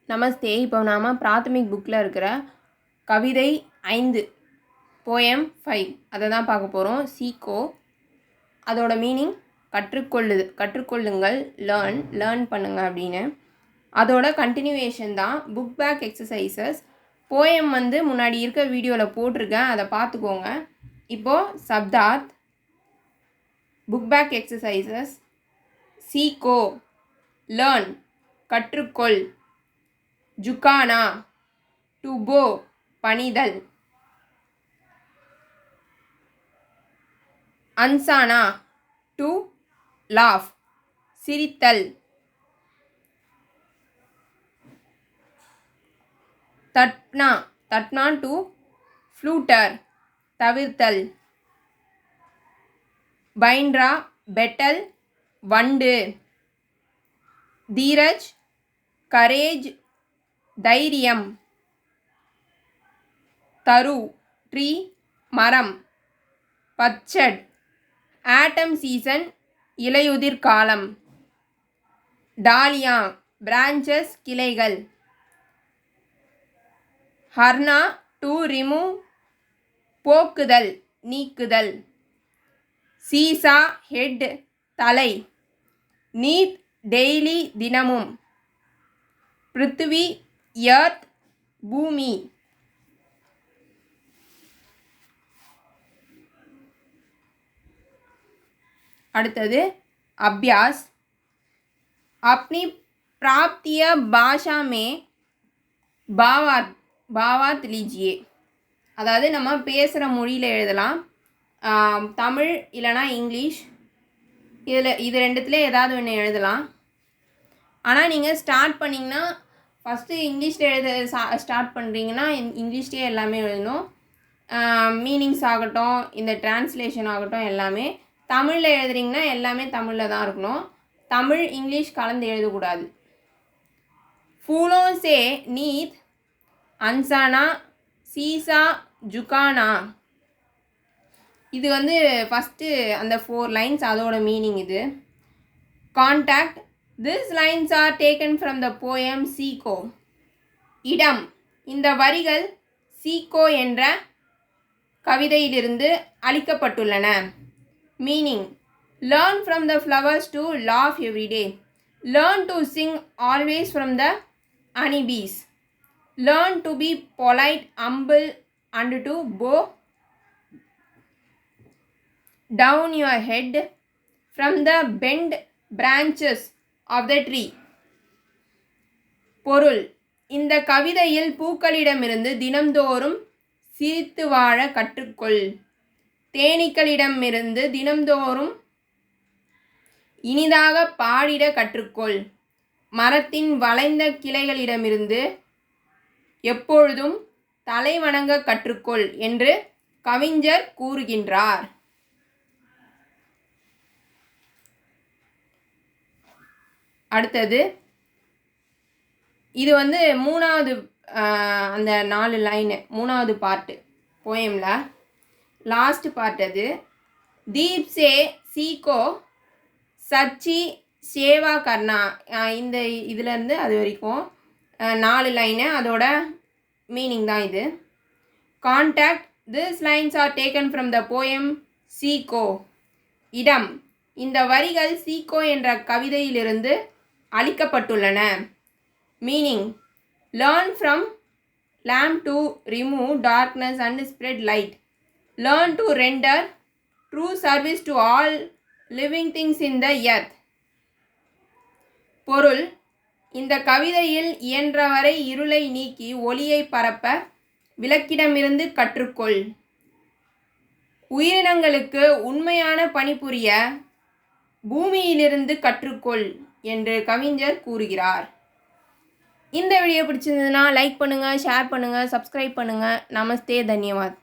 நமஸ்தே. இப்போ நாம் பிராத்தமிக் புக்கில் இருக்கிற கவிதை 5 போயம் 5 அதை தான் பார்க்க போகிறோம். சீக்கோ, அதோட மீனிங் கற்றுக்கொள்ளுங்கள், லேர்ன் பண்ணுங்க அப்படின்னு. அதோட கண்டினியூவேஷன் தான் புக் பேக் எக்ஸசைசஸ். போயம் முன்னாடி இருக்க வீடியோவில் போட்டிருக்கேன், அதை பார்த்துக்கோங்க. இப்போது சப்தார்த், புக் பேக் எக்ஸசைசஸ். சீக்கோ லேர்ன் கற்றுக்கொள், ஜுகானா டு போ பணிதல், அன்சானா டு லாஃப் சிரித்தல், தட்னா டு ஃப்ளூட்டர் தவிர்த்தல், பைண்ட்ரா பெட்டல் வண்டு, தீரஜ் கரேஜ் தைரியம், தரு ட்ரீ மரம், பச்சட் ஆட்டம் சீசன் இலையுதிர் காலம், டாலியா பிரான்ச்சஸ் கிளைகள், ஹர்னா டு ரிமூவ் போக்குதல் நீக்குதல், சீசா ஹெட் தலை, நீத் டெய்லி தினமும், பிருத்திவி எர்த் பூமி. அடுத்தது அபியாஸ். अपनी प्राप्तीय भाषा में பாவாத் लीजिए. அதாவது நம்ம பேசுகிற மொழியில் எழுதலாம், தமிழ் இல்லைனா இங்கிலீஷ், இது ரெண்டுத்துல ஏதாவது ஒன்று எழுதலாம். ஆனால் நீங்கள் ஸ்டார்ட் பண்ணிங்கன்னா ஃபஸ்ட்டு இங்கிலீஷில் ஸ்டார்ட் பண்ணுறீங்கன்னா இங்கிலீஷ்லேயே எல்லாமே எழுதணும். மீனிங்ஸ் ஆகட்டும், இந்த டிரான்ஸ்லேஷன் ஆகட்டும், எல்லாமே தமிழில் எழுதுறீங்கன்னா எல்லாமே தமிழில் தான் இருக்கணும். தமிழ் இங்கிலீஷ் கலந்து எழுதக்கூடாது. ஃபூலோ சே நீத் அன்சானா சீசா ஜுகானா. இது ஃபஸ்ட்டு அந்த 4 lines அதோட மீனிங் இது. Contact. These lines are taken from the poem சீக்கோ. இடம். இந்த வரிகள் சீக்கோ என்ற கவிதையிலிருந்து அளிக்கப்பட்டுள்ளன. Meaning. Learn from the flowers to laugh every day. Learn to sing always from the honeybees. Learn to be polite, humble, and to bow down your head from the bent branches of the tree. பொருள். இந்த கவிதையில் பூக்களிடமிருந்து தினம்தோறும் சிரித்து வாழ கற்றுக்கொள். தேனீக்களிடமிருந்து தினம்தோறும் இனிதாக பாடிட கற்றுக்கொள். மரத்தின் வளைந்த கிளைகளிடமிருந்து எப்பொழுதும் தலை வணங்க கற்றுக்கொள் என்று கவிஞர் கூறுகின்றார். அடுத்தது இது 3வது அந்த 4 லைனு 3வது பார்ட்டு போயமில் லாஸ்ட் பார்ட். அது தீப் சே சீக்கோ சச்சி சேவா கர்னா. இந்த இதுலேருந்து அது வரைக்கும் 4 லைனு, அதோட மீனிங் தான் இது. Contact. This lines are taken from the poem சீக்கோ. இடம். இந்த வரிகள் சீக்கோ என்ற கவிதையிலிருந்து அளிக்கப்பட்டுள்ளன. Meaning. Learn from lamp to remove darkness and spread light. Learn to render true service to all living things in the earth. பொருள். இந்த கவிதையில் இயன்றவரை இருளை நீக்கி ஒளியை பரப்ப விளக்கிடமிருந்து கற்றுக்கொள். உயிரினங்களுக்கு உண்மையான பணிபுரிய பூமியிலிருந்து கற்றுக்கொள் என்று கவிஞர் கூறுகிறார். இந்த வீடியோ பிடிச்சிருந்ததுன்னா லைக் பண்ணுங்கள், ஷேர் பண்ணுங்கள், சப்ஸ்கிரைப் பண்ணுங்கள். நமஸ்தே, தன்யவாத்.